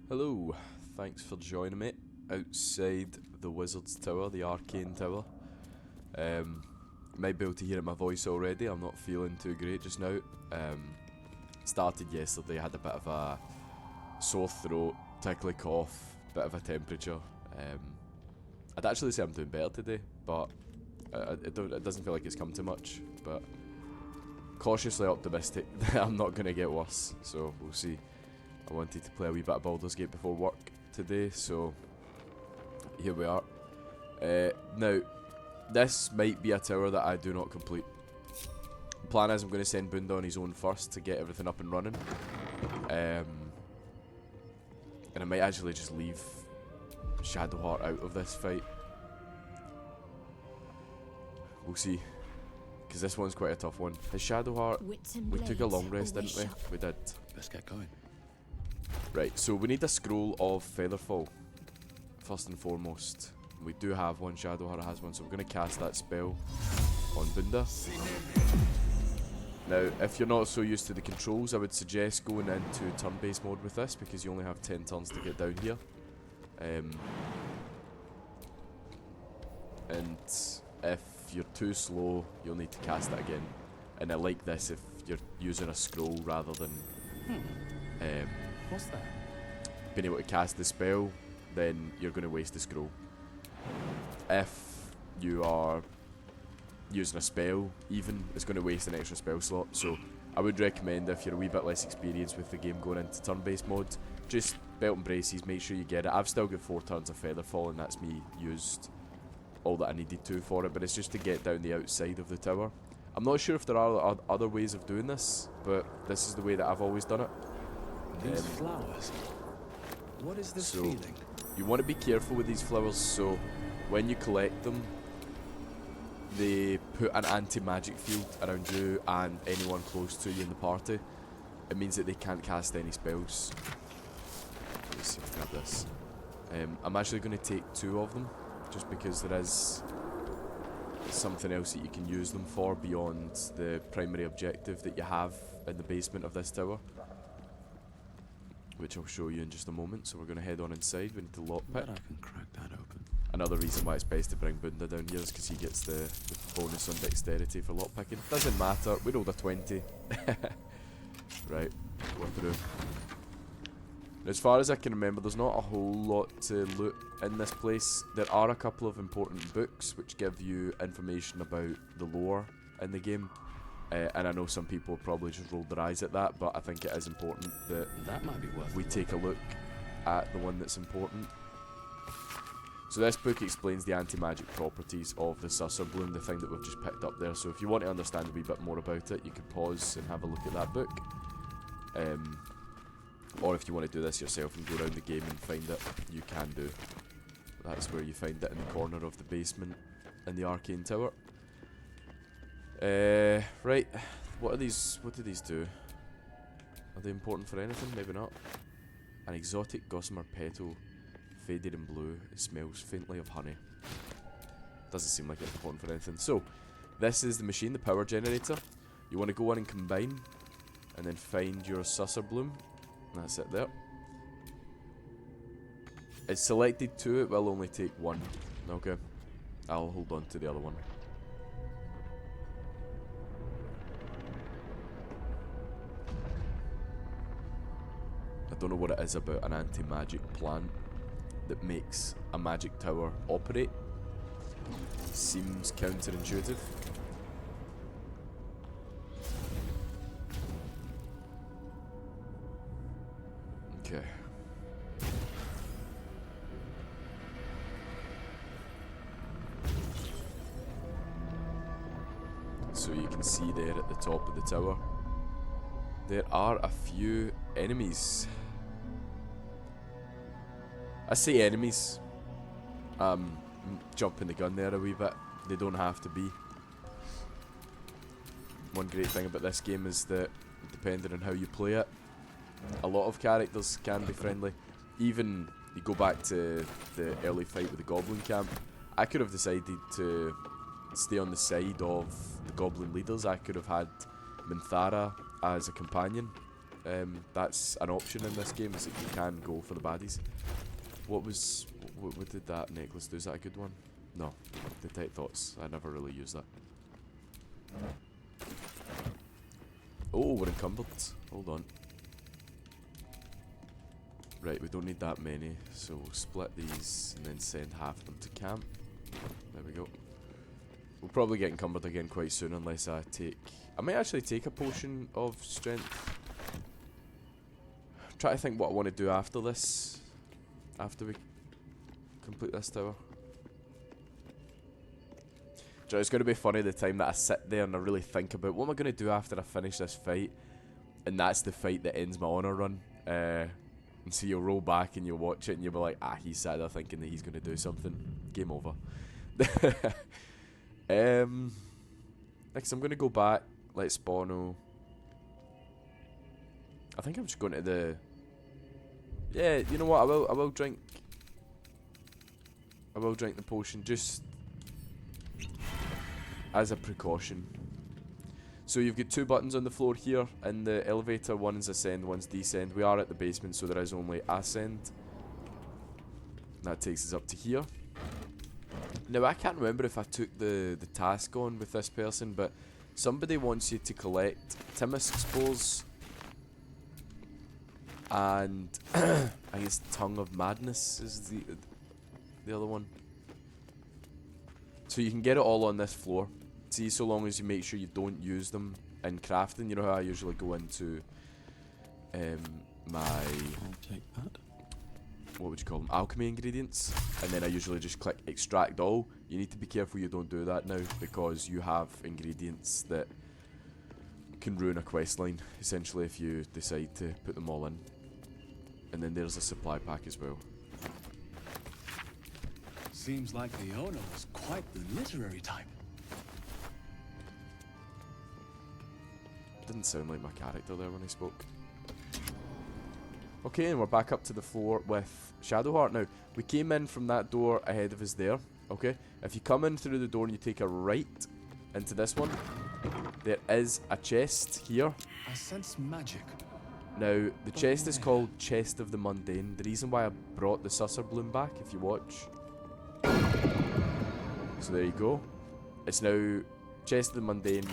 Hello, thanks for joining me outside the Wizard's Tower, the Arcane Tower. You might be able to hear it in my voice already, I'm not feeling too great just now. Started yesterday, had a bit of a sore throat, tickly cough, bit of a temperature. I'd actually say I'm doing better today, but it doesn't feel like it's come too much, but cautiously optimistic that I'm not going to get worse, so we'll see. I wanted to play a wee bit of Baldur's Gate before work today, so here we are. Now, this might be a tower that I do not complete. The plan is I'm going to send Bunda on his own first to get everything up and running. And I might actually just leave Shadowheart out of this fight. We'll see. Because this one's quite a tough one. His Shadowheart, we took a long rest, didn't we? We did. Let's get going. Right, so we need a scroll of Featherfall, first and foremost. We do have one, Shadowheart has one, so we're going to cast that spell on Bunda. Now, if you're not so used to the controls, I would suggest going into turn-based mode with this, because you only have 10 turns to get down here. And if you're too slow, you'll need to cast it again. And I like this if you're using a scroll rather than What's that? being able to cast the spell, then you're going to waste the scroll. If you are using a spell, even, it's going to waste an extra spell slot. So I would recommend, if you're a wee bit less experienced with the game going into turn-based mode, just belt and braces, make sure you get it. I've still got 4 turns of Featherfall, and that's me used all that I needed to for it, but it's just to get down the outside of the tower. I'm not sure if there are other ways of doing this, but this is the way that I've always done it. These flowers. What is this feeling? You want to be careful with these flowers, so when you collect them, they put an anti-magic field around you and anyone close to you in the party. It means that they can't cast any spells. Let's see if I grab this. I'm actually going to take 2 of them, just because there is something else that you can use them for beyond the primary objective that you have in the basement of this tower, which I'll show you in just a moment. So we're going to head on inside. We need to lockpick. Bet I can crack that open. Another reason why it's best to bring Bunda down here is because he gets the bonus on dexterity for lockpicking. Doesn't matter, we rolled a 20. Right, go through. As far as I can remember, there's not a whole lot to loot in this place. There are a couple of important books which give you information about the lore in the game. And I know some people probably just rolled their eyes at that, but I think it is important that might be worth we take a look at the one that's important. So this book explains the anti-magic properties of the Susser Bloom, the thing that we've just picked up there. So if you want to understand a wee bit more about it, you could pause and have a look at that book. Or if you want to do this yourself and go around the game and find it, you can do. That's where you find it, in the corner of the basement in the Arcane Tower. Right, what do these do? Are they important for anything? Maybe not. An exotic gossamer petal, faded in blue. It smells faintly of honey. Doesn't seem like it's important for anything. So, this is the machine, the power generator. You want to go in and combine, and then find your Susser Bloom. That's it there. It's selected 2, it will only take 1. Okay, I'll hold on to the other one. I don't know what it is about an anti-magic plant that makes a magic tower operate. Seems counterintuitive. Okay. So you can see there at the top of the tower, there are a few enemies. I say enemies. Jumping the gun there a wee bit. They don't have to be. One great thing about this game is that, depending on how you play it, a lot of characters can be friendly. Even, you go back to the early fight with the Goblin camp, I could have decided to stay on the side of the Goblin leaders. I could have had Minthara as a companion, That's an option in this game, is that you can go for the baddies. What did that necklace do? Is that a good one? No. Detect thoughts. I never really use that. Oh, we're encumbered. Hold on. Right, we don't need that many, so we'll split these and then send half of them to camp. There we go. We'll probably get encumbered again quite soon unless I might actually take a potion of strength. Try to think what I want to do after this. After we complete this tower. So it's going to be funny the time that I sit there and I really think about what am I going to do after I finish this fight. And that's the fight that ends my honor run. And so you'll roll back and you'll watch it and you'll be like, ah, he's sat there thinking that he's going to do something. Game over. Next I'm going to go back. Let's spawno. I think I'm just going to the... Yeah, you know what? I will drink the potion just as a precaution. So you've got 2 buttons on the floor here in the elevator. One is ascend, one's descend. We are at the basement, so there is only ascend. That takes us up to here. Now I can't remember if I took the task on with this person, but somebody wants you to collect Timus spores and I guess Tongue of Madness is the other one. So you can get it all on this floor. See, so long as you make sure you don't use them in crafting. You know how I usually go into my... I'll take that. What would you call them? Alchemy ingredients. And then I usually just click extract all. You need to be careful you don't do that now, because you have ingredients that can ruin a questline, essentially, if you decide to put them all in. And then there's a supply pack as well. Seems like the owner was quite the literary type. Didn't sound like my character there when he spoke. Okay, and we're back up to the floor with Shadowheart. Now, we came in from that door ahead of us there, okay? If you come in through the door and you take a right into this one, there is a chest here. I sense magic. Now, the chest is called Chest of the Mundane. The reason why I brought the Susser Bloom back, if you watch. So there you go. It's now Chest of the Mundane.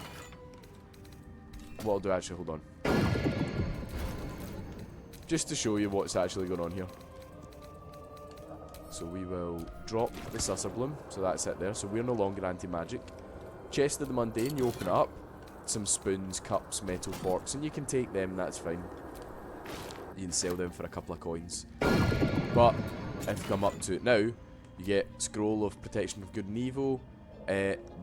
What I'll do, actually, hold on. Just to show you what's actually going on here. So we will drop the Susser Bloom. So that's it there. So we're no longer anti-magic. Chest of the Mundane, you open it up. Some spoons, cups, metal forks, and you can take them, that's fine. You can sell them for a couple of coins. But if you come up to it now, you get Scroll of Protection of Good and Evil.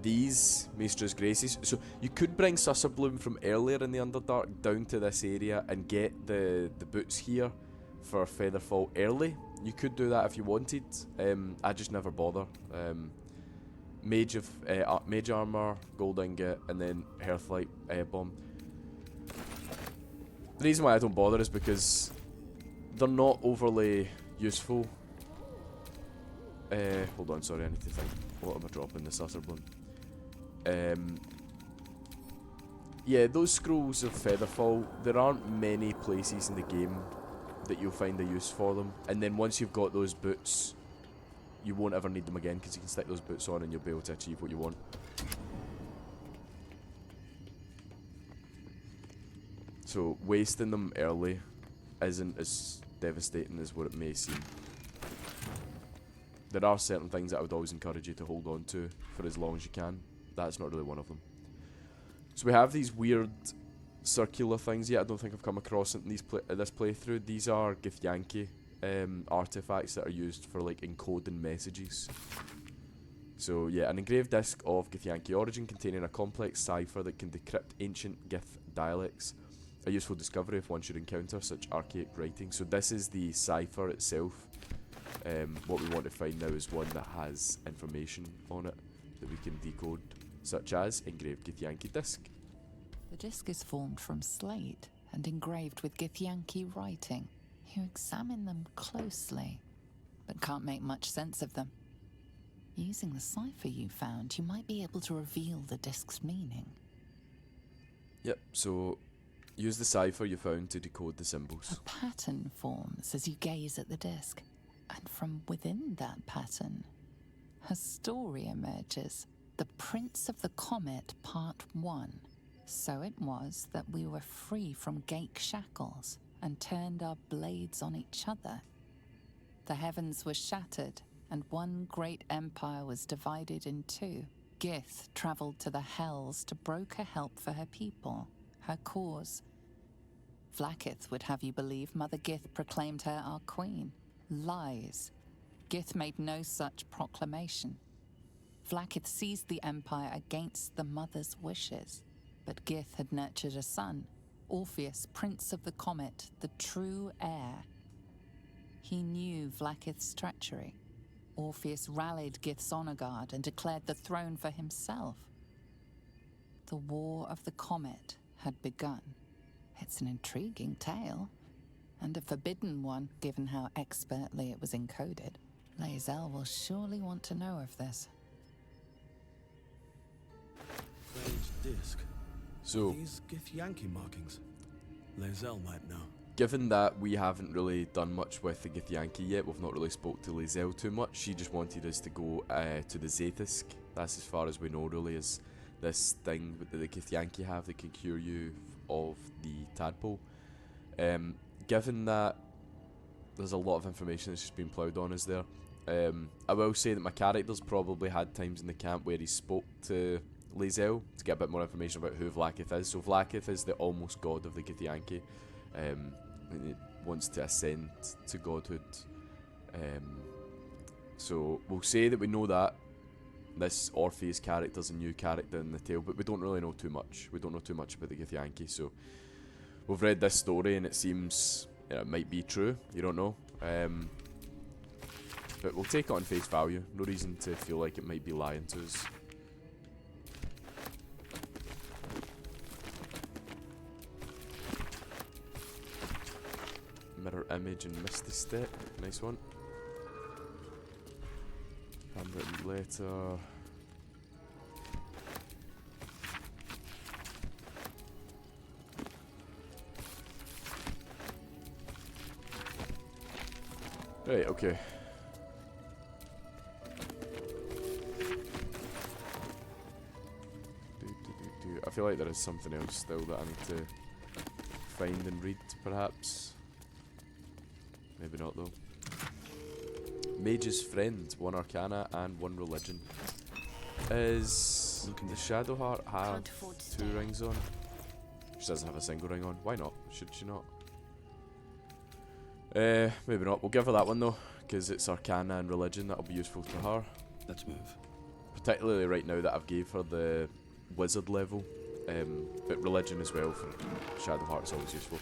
These Maestra's Graces. So you could bring Susser Bloom from earlier in the Underdark down to this area and get the boots here for Featherfall early. You could do that if you wanted. I just never bother. Mage armor, gold ingot, and then Hearthlight bomb. The reason why I don't bother is because they're not overly useful. Hold on, sorry, I need to think. What am I dropping? The Susser Bloom. Yeah, those scrolls of Featherfall, there aren't many places in the game that you'll find a use for them. And then once you've got those boots, you won't ever need them again, because you can stick those boots on and you'll be able to achieve what you want. So wasting them early isn't as devastating as what it may seem. There are certain things that I would always encourage you to hold on to for as long as you can. That's not really one of them. So we have these weird circular things. Yeah, I don't think I've come across it in this playthrough. These are Githyanki artifacts that are used for like encoding messages. So yeah, an engraved disc of Githyanki origin containing a complex cipher that can decrypt ancient Gith dialects. A useful discovery if one should encounter such archaic writing. So this is the cipher itself. What we want to find now is one that has information on it that we can decode, such as engraved Githyanki disc. The disc is formed from slate and engraved with Githyanki writing. You examine them closely, but can't make much sense of them. Using the cipher you found, you might be able to reveal the disc's meaning. Yep, so Use the cipher you found to decode the A symbols. pattern forms as you gaze at the disc, and from within that pattern, a story emerges. The Prince of the Comet, Part 1. So it was that we were free from Gake shackles and turned our blades on each other. The heavens were shattered, and one great empire was divided in two. Gith travelled to the Hells to broker help for her people, her cause. Vlaakith would have you believe Mother Gith proclaimed her our queen. Lies. Gith made no such proclamation. Vlaakith seized the empire against the mother's wishes, but Gith had nurtured a son, Orpheus, Prince of the Comet, the true heir. He knew Vlaakith's treachery. Orpheus rallied Gith's honor guard and declared the throne for himself. The War of the Comet had begun. It's an intriguing tale, and a forbidden one, given how expertly it was encoded. Lae'zel will surely want to know of this. Strange disc. So, These Githyanki markings. Lae'zel might know. given that we haven't really done much with the Githyanki yet, we've not really spoke to Lae'zel too much. She just wanted us to go to the Zaith'isk. That's as far as we know, really, is this thing that the Githyanki have that can cure you of the tadpole. Given that there's a lot of information that's just been ploughed on us there, I will say that my character's probably had times in the camp where he spoke to Lae'zel to get a bit more information about who Vlaakith is. So Vlaakith is the almost god of the Githyanki. He wants to ascend to godhood. So we'll say that we know that this Orpheus character's a new character in the tale, but we don't really know too much. We don't know too much about the Githyanki, so we've read this story and it seems it might be true. You don't know. But we'll take it on face value. No reason to feel like it might be lying to us. Mirror image and Misty Step. Nice one. Handwritten letter. Right, okay. I feel like there is something else still that I need to find and read, perhaps. Maybe not, though. Mage's Friend, 1 Arcana and 1 Religion. Is the Shadowheart have 2 rings on? She doesn't have a single ring on. Why not? Should she not? Maybe not. We'll give her that one though, because it's Arcana and Religion. That'll be useful to her. Let's move. Particularly right now that I've gave her the Wizard level. But Religion as well for Shadowheart is always useful.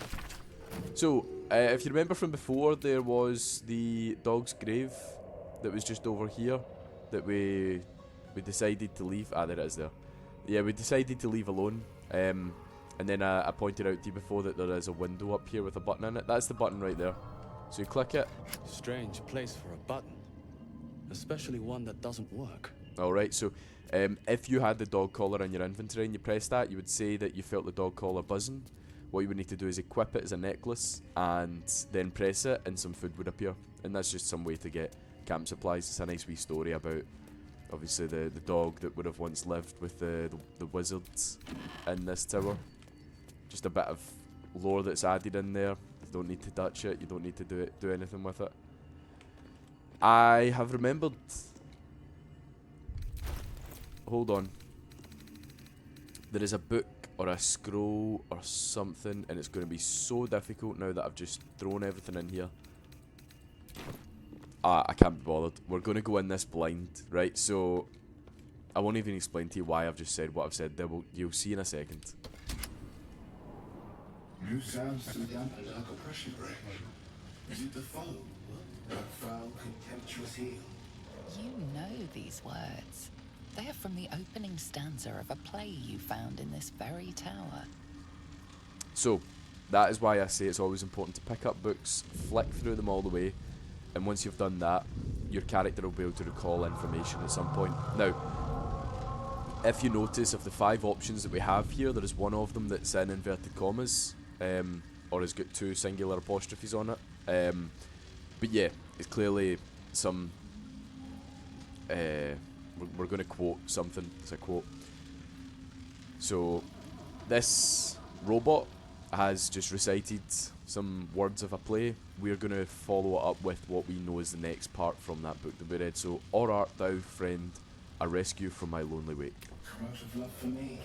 So, if you remember from before, there was the dog's grave that was just over here that we decided to leave. Ah, there it is there. Yeah, we decided to leave alone. And then I pointed out to you before that there is a window up here with a button in it. That's the button right there. So you click it. Strange place for a button. Especially one that doesn't work. Alright, so if you had the dog collar in your inventory and you pressed that, you would say that you felt the dog collar buzzing. What you would need to do is equip it as a necklace and then press it and some food would appear. And that's just some way to get camp supplies. It's a nice wee story about obviously the dog that would have once lived with the wizards in this tower. Just a bit of lore that's added in there. You don't need to touch it, you don't need to do anything with it. I have remembered. Hold on. There is a book or a scroll or something, and it's going to be so difficult now that I've just thrown everything in here. I can't be bothered. We're going to go in this blind, right? So I won't even explain to you why I've just said what I've said there. You'll see in a second. New sounds to the dark oppression break. Is it the foe? That foul, contemptuous heel? You know these words. They are from the opening stanza of a play you found in this very tower. So, that is why I say it's always important to pick up books, flick through them all the way, and once you've done that, your character will be able to recall information at some point. Now, if you notice, of the 5 options that we have here, there is one of them that's in inverted commas. or has got 2 singular apostrophes on it. But yeah, it's clearly some. We're going to quote something. It's a quote. So, this robot has just recited some words of a play. We're going to follow it up with what we know is the next part from that book that we read. So, or art thou, friend, a rescue from my lonely wake. Come out of love for me,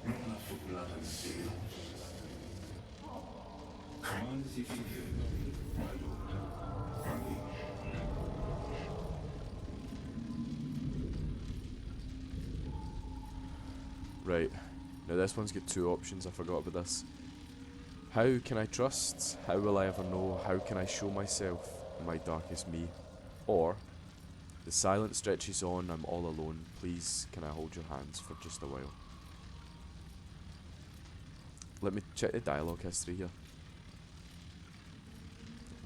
not love for blood and steel. Come on as if you feel, my lord, my liege. Right. Now this one's got 2 options. I forgot about this. How can I trust? How will I ever know? How can I show myself in my darkest me? Or, the silence stretches on, I'm all alone. Please, can I hold your hands for just a while? Let me check the dialogue history here.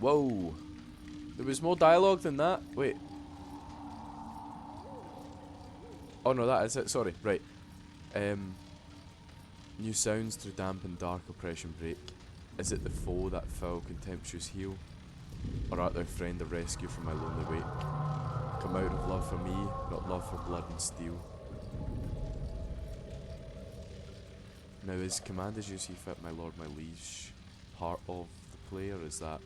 Whoa! There was more dialogue than that? Wait. Oh no, that is it. Sorry. Right. New sounds through damp and dark oppression break. Is it the foe that foul contemptuous heel? Or art thou friend a rescue from my lonely wake? Come out of love for me, not love for blood and steel. Now is command as you see fit, my lord, my liege, part of the play, or is that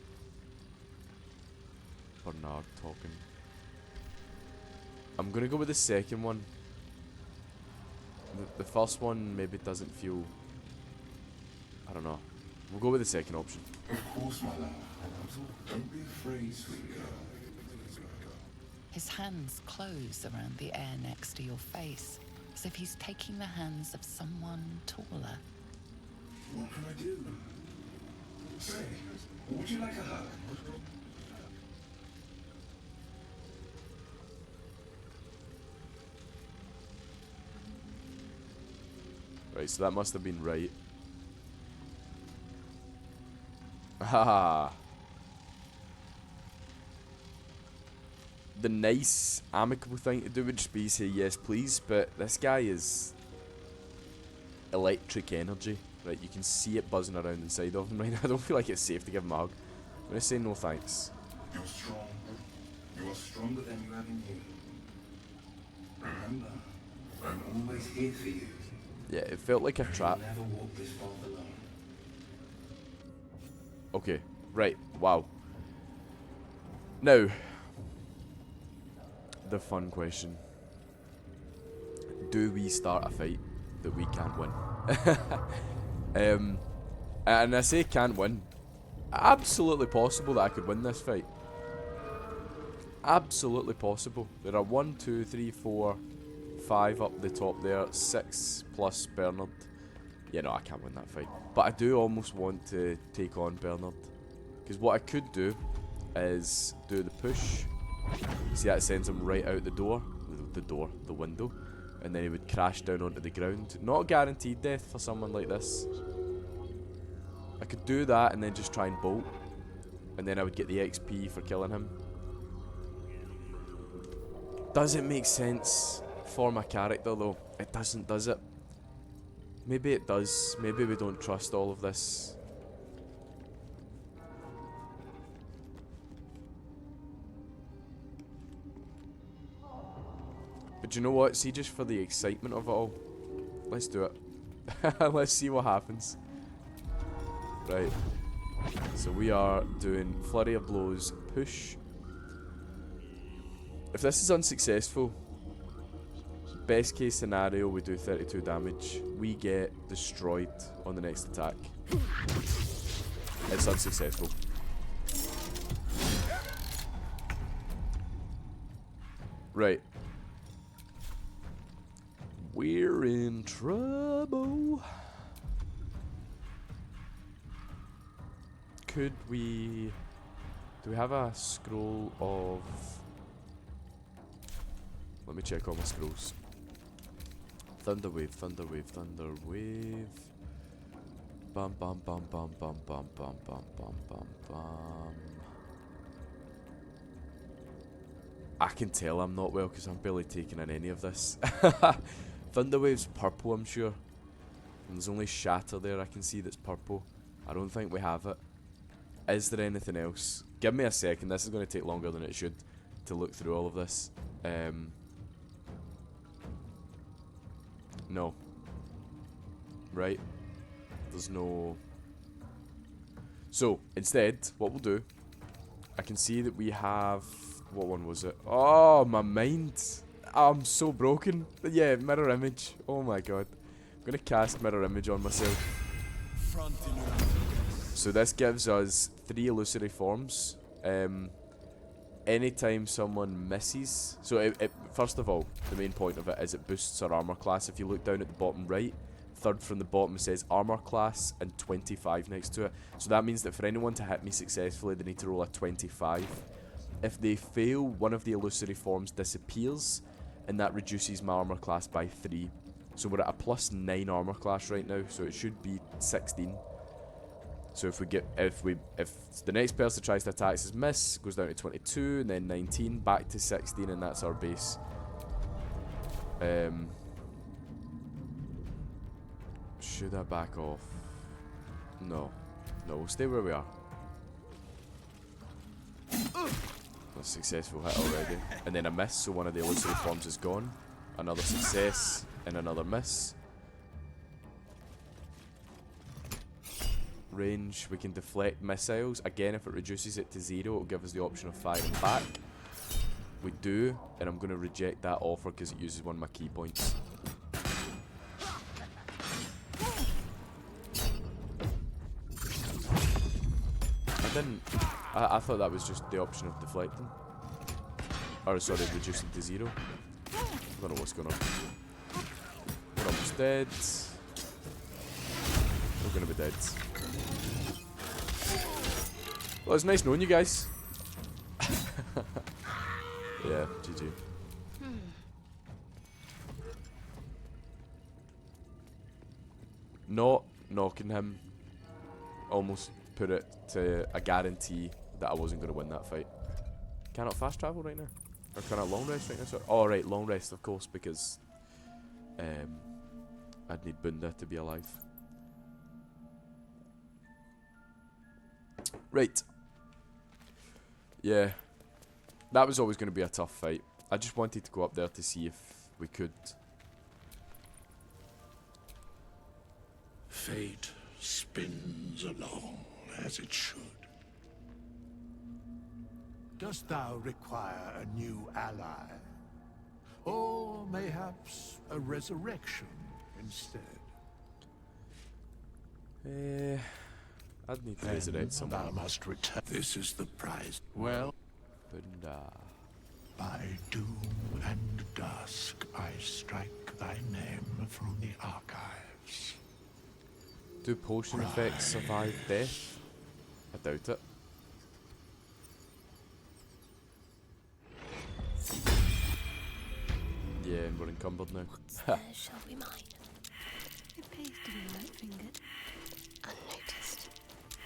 Bernard talking? I'm gonna go with the second one. The first one maybe doesn't feel... I don't know. We'll go with the second option. Of course, my love. Don't be afraid, sweet girl. His hands close around the air next to your face, as if he's taking the hands of someone taller. What can I do? Say, would you like a hug? Right, so that must have been right. Haha. The nice, amicable thing to do would just be say yes please, but this guy is electric energy. Right, you can see it buzzing around inside of him right now. I don't feel like it's safe to give him a hug. I'm gonna say no thanks. You're strong. You are stronger than you ever knew. Remember, I'm always here for you. Yeah, it felt like a trap. You'll never walk this path alone. Okay, right, wow. Now, the fun question. Do we start a fight that we can't win? And I say can't win. Absolutely possible that I could win this fight. Absolutely possible. There are 1, 2, 3, 4, 5 up the top there. 6 plus Bernard. Yeah, no, I can't win that fight. But I do almost want to take on Bernard. Because what I could do is do the push. See, that sends him right out the door. The window. And then he would crash down onto the ground. Not guaranteed death for someone like this. I could do that and then just try and bolt. And then I would get the XP for killing him. Does it make sense for my character though? It doesn't, does it? Maybe it does. Maybe we don't trust all of this. But you know what? See, just for the excitement of it all, let's do it. Let's see what happens. Right. So we are doing Flurry of Blows, push. If this is unsuccessful, best case scenario, we do 32 damage. We get destroyed on the next attack. It's unsuccessful. Right. We're in trouble. Could we... Do we have a scroll of... Let me check all my scrolls. Thunderwave, Thunderwave, Thunderwave. Bum bum bum bum bum bum bum bum bum bum bum. I can tell I'm not well because I'm barely taking in any of this. Thunderwave's purple, I'm sure. And there's only Shatter there I can see that's purple. I don't think we have it. Is there anything else? Give me a second. This is going to take longer than it should to look through all of this. No. Right. There's no... So, instead, what we'll do... I can see that we have... What one was it? Oh, my mind! I'm so broken. Yeah, mirror image. Oh my god. I'm going to cast mirror image on myself. So this gives us 3 illusory forms. Anytime someone misses... So first of all, the main point of it is it boosts our armor class. If you look down at the bottom right, third from the bottom says armor class and 25 next to it. So that means that for anyone to hit me successfully, they need to roll a 25. If they fail, one of the illusory forms disappears, and that reduces my armor class by 3. So we're at a plus 9 armor class right now, so it should be 16. So if the next person tries to attack us miss, goes down to 22, and then 19, back to 16, and that's our base. Should I back off? No. No, we'll stay where we are. A successful hit already. And then a miss, so one of the illusory forms is gone. Another success, and another miss. Range, we can deflect missiles. Again, if it reduces it to 0, it'll give us the option of firing back. We do, and I'm going to reject that offer because it uses one of my key points. I thought that was just the option of deflecting. Or sorry, reducing to 0. I don't know what's going on. We're almost dead. We're going to be dead. Well, it's nice knowing you guys. Yeah, GG. Not knocking him almost put it to a guarantee that I wasn't going to win that fight. Cannot fast travel right now? Or cannot long rest right now? Sorry. Oh, right, long rest, of course, because I'd need Bunda to be alive. Right. Yeah. That was always going to be a tough fight. I just wanted to go up there to see if we could. Fate spins along as it should. Dost thou require a new ally? Or mayhaps a resurrection instead? I'd need to resurrect someone. Thou must return. This is the prize. Well, Bunda. by doom and dusk I strike thy name from the archives. Do potion effects survive death? I doubt it. Yeah, and we're encumbered now. Shall be mine. It pays to be light-fingered. Unnoticed.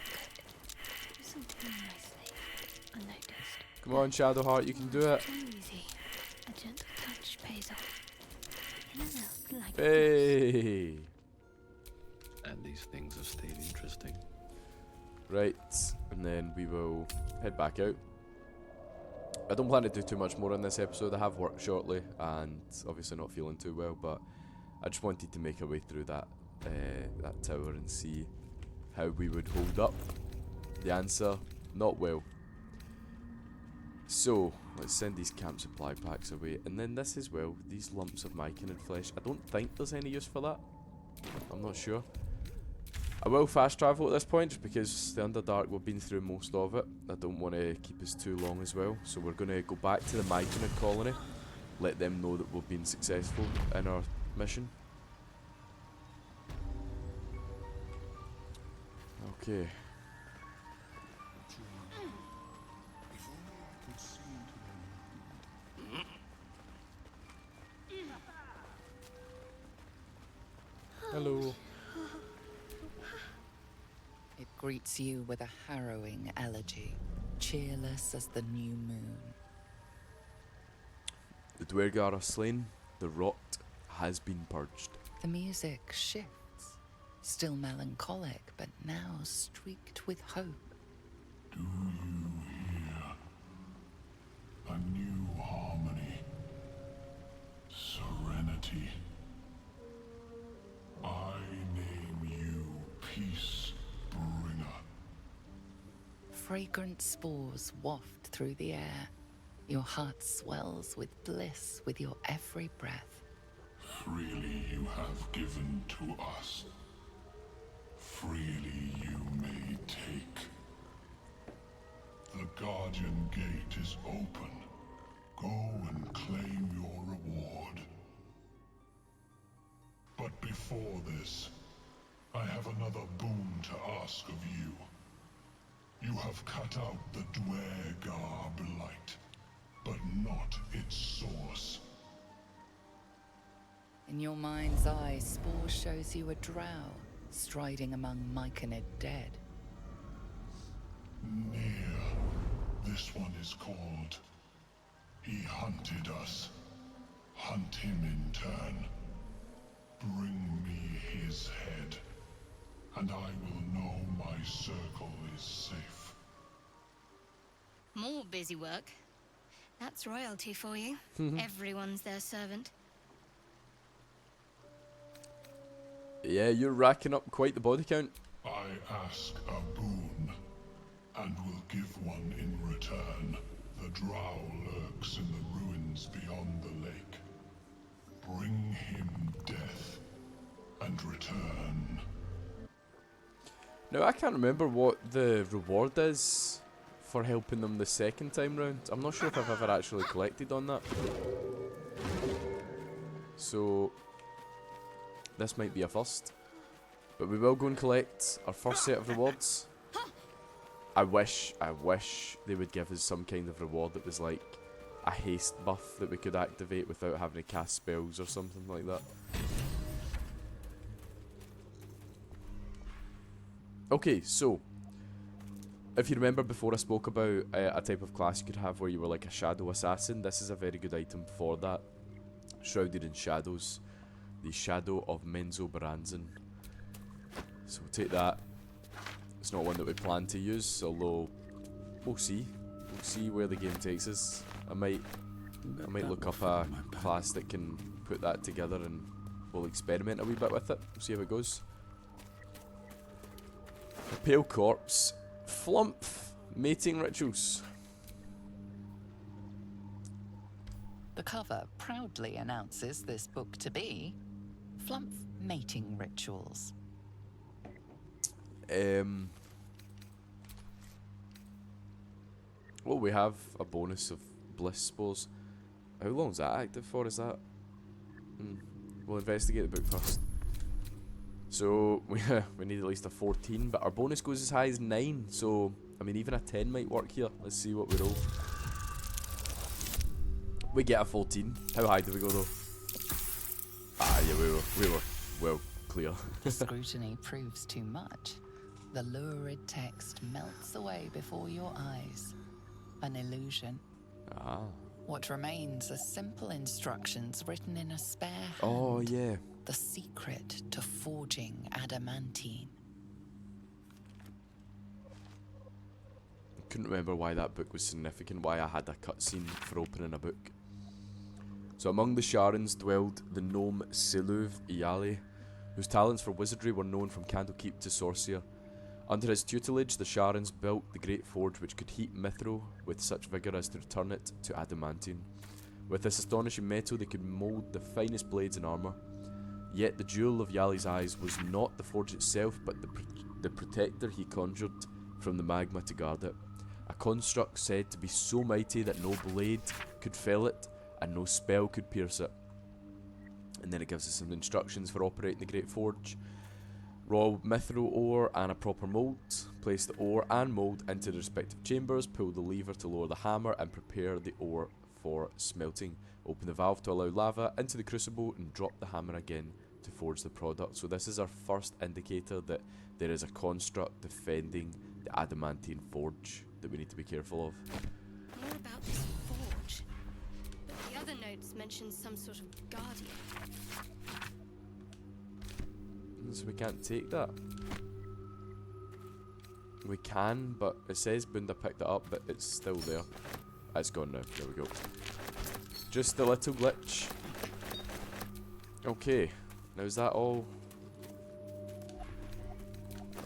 Good. Do something nicely. Unnoticed. Come on, Shadowheart, you can do it. Too easy. A gentle touch pays off. In and out like Hey! And these things have stayed interesting. Right, and then we will head back out. I don't plan to do too much more on this episode. I have work shortly, and obviously not feeling too well, but I just wanted to make our way through that tower and see how we would hold up. The answer, not well. So, let's send these camp supply packs away, and then this as well, these lumps of myconid flesh. I don't think there's any use for that. I'm not sure. I will fast travel at this point just because the Underdark, we've been through most of it. I don't want to keep us too long as well. So we're going to go back to the myconid colony, let them know that we've been successful in our mission. Okay. Hello. It greets you with a harrowing elegy, cheerless as the new moon. The Dwergar are slain. The rot has been purged. The music shifts, still melancholic, but now streaked with hope. Do you hear? A new harmony. Serenity. I name you Peace Bringer. Fragrant spores waft through the air. Your heart swells with bliss with your every breath. Freely you have given to us. Freely you may take. The Guardian Gate is open. Go and claim your reward. But before this, I have another boon to ask of you. You have cut out the Dwergar blight, but not its source. In your mind's eye, Spore shows you a drow striding among Myconid dead. Near. This one is called. He hunted us. Hunt him in turn. Bring me his head, and I will know my circle is safe. More busy work. That's royalty for you. Everyone's their servant. Yeah, you're racking up quite the body count. I ask a boon, and will give one in return. The drow lurks in the ruins beyond the lake. Bring him death, and return. Now, I can't remember what the reward is for helping them the second time round. I'm not sure if I've ever actually collected on that. So, this might be a first. But we will go and collect our first set of rewards. I wish they would give us some kind of reward that was like a haste buff that we could activate without having to cast spells or something like that. Okay, so if you remember before I spoke about a type of class you could have where you were like a shadow assassin, this is a very good item for that. Shrouded in Shadows, the Shadow of Menzoberranzan. So we'll take that. It's not one that we plan to use, although we'll see. We'll see where the game takes us. I might look up a class that can put that together and we'll experiment a wee bit with it. See how it goes. Pale Corpse, Flumph, Mating Rituals. The cover proudly announces this book to be Flumph Mating Rituals. Well, we have a bonus of bliss spores. How long is that active for? Is that? We'll investigate the book first. So we need at least a 14, but our bonus goes as high as 9. So I mean, even a 10 might work here. Let's see what we roll. We get a 14. How high did we go though? Ah, yeah, we were well clear. Scrutiny proves too much. The lurid text melts away before your eyes. An illusion. Ah. What remains are simple instructions written in a spare hand. Oh, yeah. The secret to forging adamantine. Couldn't remember why that book was significant, why I had a cutscene for opening a book. So among the Sharons dwelled the gnome Siluv Iyali, whose talents for wizardry were known from Candlekeep to Sorcia. Under his tutelage, the Sharons built the great forge which could heat mithril with such vigour as to return it to adamantine. With this astonishing metal they could mould the finest blades and armour. Yet the jewel of Yali's eyes was not the forge itself, but the protector he conjured from the magma to guard it. A construct said to be so mighty that no blade could fell it, and no spell could pierce it. And then it gives us some instructions for operating the great forge. Raw mithril ore and a proper mould. Place the ore and mould into the respective chambers, pull the lever to lower the hammer and prepare the ore for smelting. Open the valve to allow lava into the crucible and drop the hammer again to forge the product. So this is our first indicator that there is a construct defending the adamantine forge that we need to be careful of. More about this forge. But the other notes mention some sort of guardian. So we can't take that. We can, but it says Bunda picked it up, but it's still there. It's gone now. There we go. Just a little glitch. Okay. Now is that all?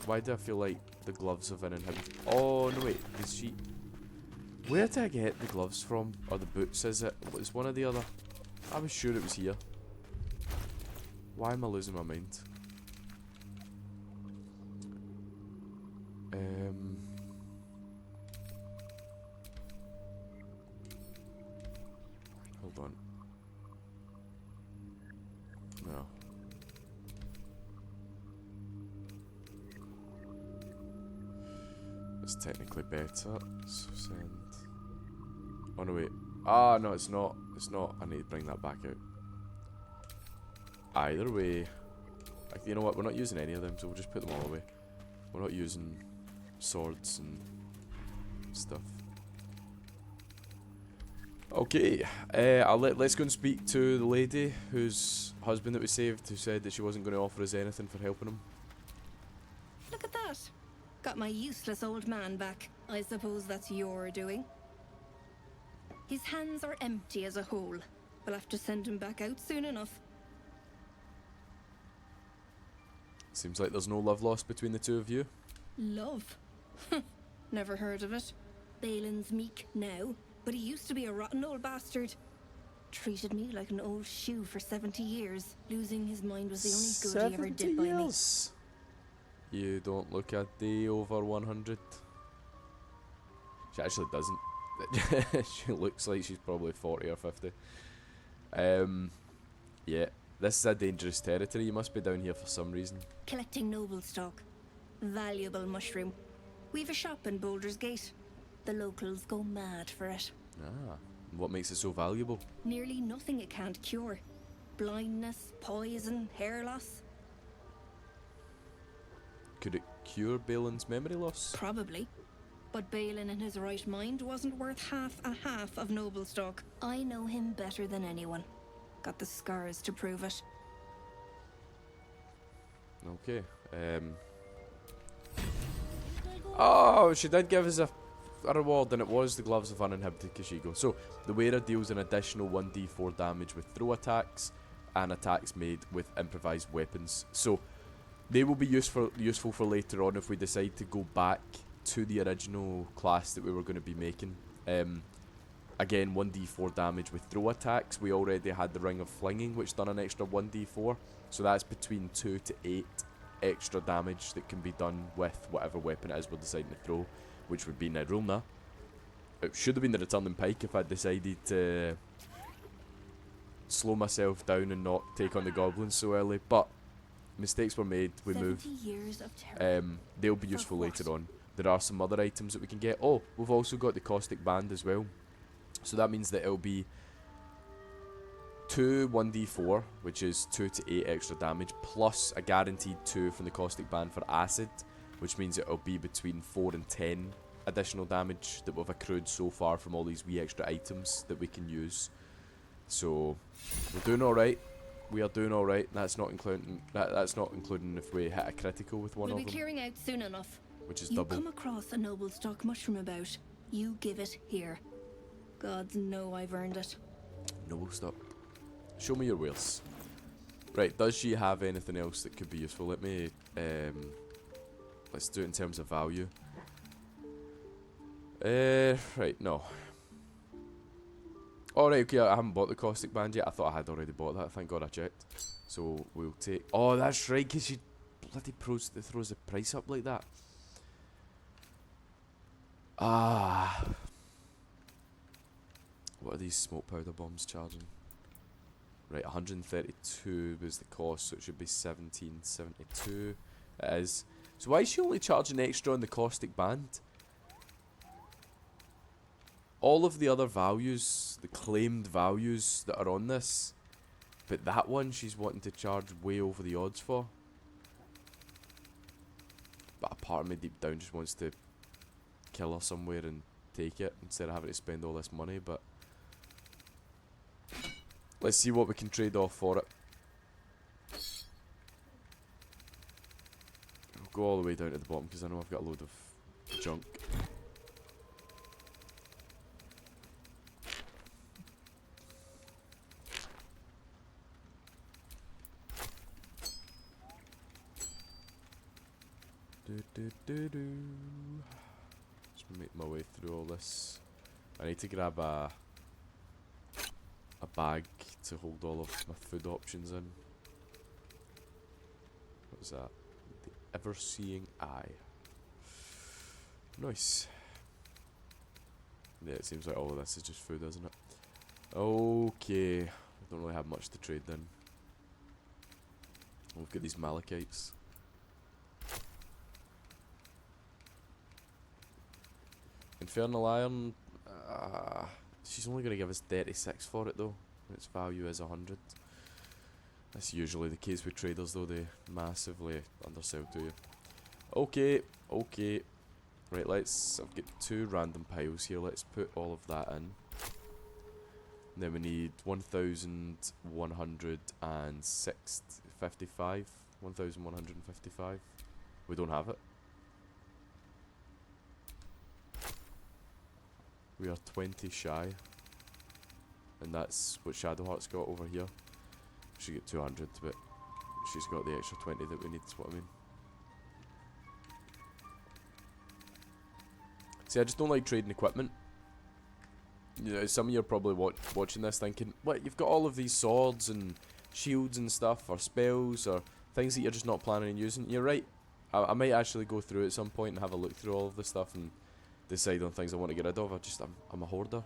Why do I feel like the gloves have been inhibited? Oh, no wait. Did she... Where did I get the gloves from? Or the boots, is it? Was one or the other? I was sure it was here. Why am I losing my mind? Hold on. No. It's technically better. So send. Oh no wait. Ah no, it's not. It's not. I need to bring that back out. Either way, you know what? We're not using any of them, so we'll just put them all away. We're not using swords and stuff. Okay, let's go and speak to the lady whose husband that we saved, who said that she wasn't going to offer us anything for helping him. Look at that. Got my useless old man back. I suppose that's your doing. His hands are empty as a whole. We'll have to send him back out soon enough. Seems like there's no love lost between the two of you. Love? Never heard of it. Balin's meek now, but he used to be a rotten old bastard. Treated me like an old shoe for 70 years. Losing his mind was the only good he ever did by me. You don't look at the over 100. She actually doesn't. She looks like she's probably 40 or 50. Yeah, this is a dangerous territory. You must be down here for some reason. Collecting noble stock. Valuable mushroom. We've a shop in Baldurs Gate. The locals go mad for it. Ah, what makes it so valuable? Nearly nothing it can't cure. Blindness, poison, hair loss. Could it cure Balin's memory loss? Probably. But Balin in his right mind wasn't worth half of noble stock. I know him better than anyone. Got the scars to prove it. Okay. Oh, she did give us a reward, and it was the Gloves of Uninhibited Kashigo. So, the wearer deals an additional 1d4 damage with throw attacks and attacks made with improvised weapons. So, they will be useful for later on if we decide to go back to the original class that we were going to be making. Again, 1d4 damage with throw attacks. We already had the Ring of Flinging, which done an extra 1d4. So that's between 2 to 8 extra damage that can be done with whatever weapon it is we're deciding to throw, which would be Nidrulna. It should have been the Returning Pike if I decided to slow myself down and not take on the goblins so early, but mistakes were made, we moved. Years of terror. They'll be useful later on. There are some other items that we can get. Oh, we've also got the Caustic Band as well. So that means that it'll be 2 1d4, which is 2 to 8 extra damage, plus a guaranteed 2 from the Caustic Band for acid, which means it'll be between 4 and 10 additional damage that we've accrued so far from all these wee extra items that we can use. So we're doing alright. We are doing alright. That's not including if we hit a critical with one We'll of be them, clearing out soon enough. which is You double. come across a noble stock mushroom about, you give it here. Gods know I've earned it. No, stop. Show me your wares. Right, does she have anything else that could be useful? Let me, let's do it in terms of value. Right, no. Alright, okay, I haven't bought the Caustic Band yet. I thought I had already bought that. Thank God I checked. So, we'll take... Oh, that's right, because she bloody throws the price up like that. Ah. What are these smoke powder bombs charging? Right, 132 was the cost, so it should be 1772. It is. So why is she only charging extra on the Caustic Band? All of the other values, the claimed values that are on this, but that one she's wanting to charge way over the odds for. But a part of me deep down just wants to kill her somewhere and take it instead of having to spend all this money, but let's see what we can trade off for it. go all the way down to the bottom because I know I've got a load of junk. Just make my way through all this. I need to grab a bag to hold all of my food options in. What was that? The ever-seeing eye. Nice. Yeah, it seems like all of this is just food, isn't it? Okay. I don't really have much to trade then. We've got these malachites. Infernal Iron, she's only going to give us 36 for it though. Its value is 100. That's usually the case with traders though, they massively undersell to you. Okay, okay. Right, I've got 2 random piles here, let's put all of that in. Then we need 1,155. 1,155. We don't have it. We are 20 shy. And that's what Shadowheart's got over here. She get 200, but she's got the extra 20 that we need, is what I mean. See, I just don't like trading equipment. You know, some of you are probably watching this thinking, what, you've got all of these swords and shields and stuff, or spells, or things that you're just not planning on using. You're right. I might actually go through at some point and have a look through all of this stuff and decide on things I want to get rid of. I'm a hoarder.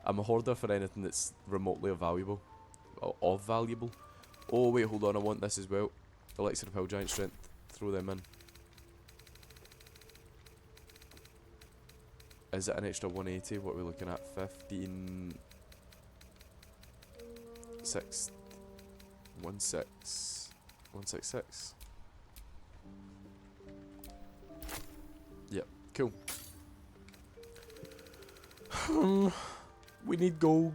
I'm a hoarder for anything that's remotely valuable. Of valuable. Oh wait, hold on, I want this as well. Elixir of Hill Giant Strength. Throw them in. Is it an extra 180? What are we looking at? 15... 6... 166. Yep, cool. We need gold.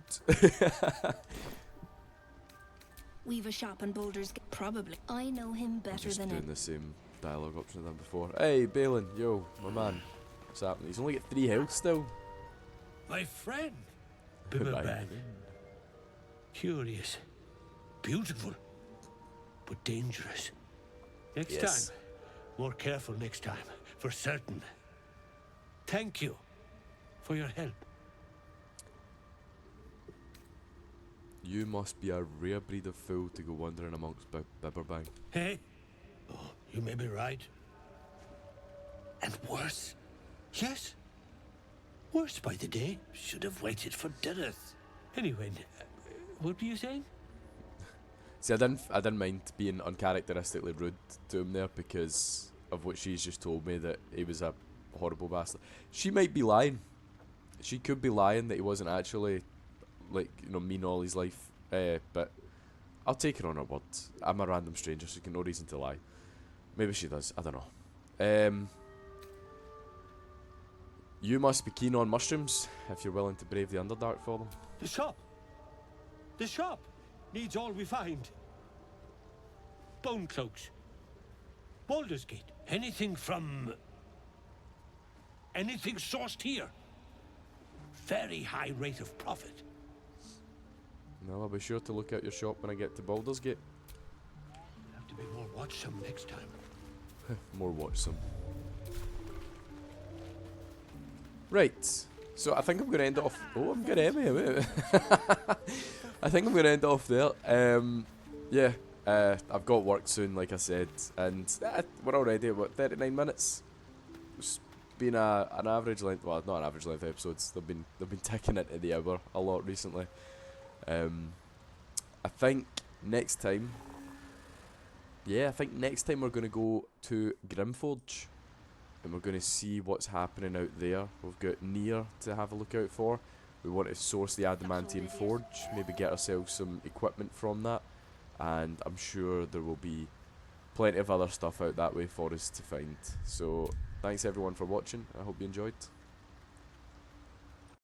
We've a shop in Baldurs. Probably. I know him better Just than doing him. the same dialogue option as done before. Hey, Balin, yo, my man. What's happening? He's only got 3 health still. My friend. My Bimmerman. friend. Curious. Beautiful. But dangerous. Next Yes. time. More careful next time. For certain. Thank you. For your help. You must be a rare breed of fool to go wandering amongst Bibberbang. Hey? Oh, you may be right. And worse. Yes. Worse by the day. Should have waited for dinner. Anyway, what were you saying? See, I didn't mind being uncharacteristically rude to him there because of what she's just told me, that he was a horrible bastard. She might be lying. She could be lying that he wasn't actually, like, you know, mean all his life. But I'll take her on her word. I'm a random stranger, so no reason to lie. Maybe she does. I don't know. You must be keen on mushrooms if you're willing to brave the Underdark for them. The shop. The shop needs all we find. Bone cloaks. Baldur's Gate. Anything sourced here. Very high rate of profit. No, I'll be sure to look out your shop when I get to Baldur's Gate. Have to be more watchsome next time. More watchsome. Right. So I think I'm going to end off... Oh, I'm good, Emmy. I think I'm going to end off there. Yeah. I've got work soon, like I said. And we're already at, what, 39 minutes? It's been an average length... Well, not an average length episodes. They've been ticking into the hour a lot recently. I think next time... Yeah, I think next time we're going to go to Grimforge. And we're going to see what's happening out there. We've got Nier to have a look out for. We want to source the Adamantine Forge. Maybe get ourselves some equipment from that. And I'm sure there will be plenty of other stuff out that way for us to find. So, thanks everyone for watching. I hope you enjoyed.